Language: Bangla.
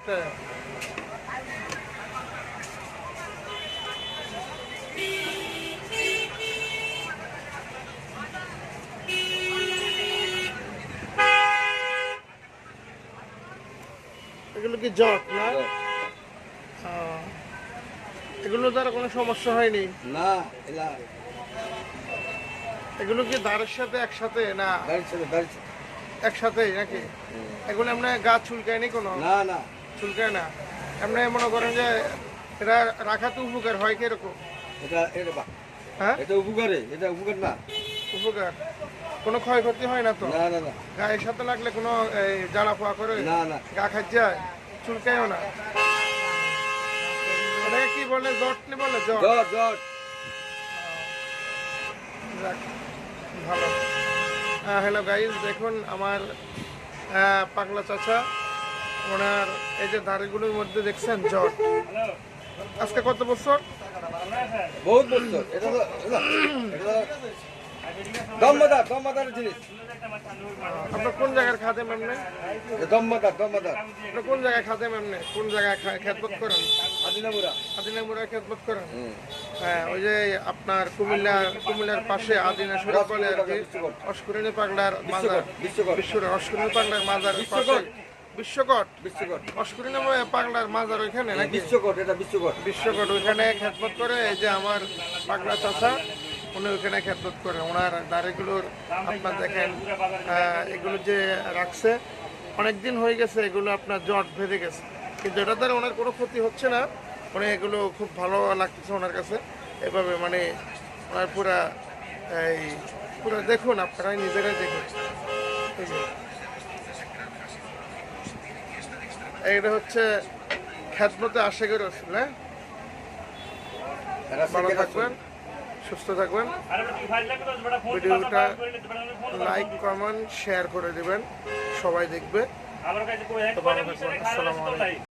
এগুলো কি জট না? এগুলো দ্বারা কোনো সমস্যা হয়নি না? এগুলো কি দাঁড়ের সাথে একসাথে না একসাথেই নাকি? এগুলো এমনি গাছ চুলকায়নি কোনো? না না, চুলকায় না। এমনি মনে করেন যে এটা রাখাতে উপকার হয় কিরকম? হ্যাঁ, এটা উপকারে, এটা উপকার না। উপকার, কোনো ক্ষয়ক্ষতি হয় না তো? না না না, গায়ের সাথে লাগলে কোনো জ্বালা পোয়া করে? না না, গা খাই যায়, চুলকায়ও না। এটাকে কি বলে? জট নি বলে? জট। জট জট। যাক, ভালো। হ্যালো গাইজ, দেখুন আমার পাগলা চাচা, ওনার এই যে দাড়িগুলোর মধ্যে দেখছেন জট। আজকে কত বছর? বহুত বছর। এটা তো দমদার জিনিস। আপনার কোন জায়গার খাদেম এমনি? দমদার। আপনি কোন জায়গায় খাদেম এমনি? কোন জায়গায় খেদমত করেন? আদিনামুরা খেদমত করেন? হ্যাঁ, ওই যে আপনার কুমিল্লার পাশে আদিনা শরীফ বলে আর কি, অস্কুরিনী পাগলার মাজার, অস্কুরিনী পাগলার মাজার পাশে বিশ্বকট অস্কুরিনী পাগলার মাজার ওইখানে নাকি? বিশ্বকট ওইখানে খেদমত করে। এই যে আমার পাগলা চাচা, উনি ওইখানে খেদমত করে। ওনার দাড়িগুলোর আপনার দেখেন এগুলো যে রাখছে অনেক দিন হয়ে গেছে, এগুলো আপনার জট বেঁধে গেছে, কিন্তু এটা দ্বারা ওনার কোনো ক্ষতি হচ্ছে না। মানে এগুলো খুব ভালো লাগতেছে ওনার কাছে। এভাবে মানে ওনার পুরা দেখুন, আপনারাই নিজেরাই দেখুন। এই যে এইটা হচ্ছে খেদমতে আশেকের রসুল। হ্যাঁ, ভালো থাকবেন, সুস্থ থাকবেন। ভিডিওটা লাইক কমেন্ট শেয়ার করে দিবেন, সবাই দেখবে। ভালো থাকবেন। আসসালামু আলাইকুম।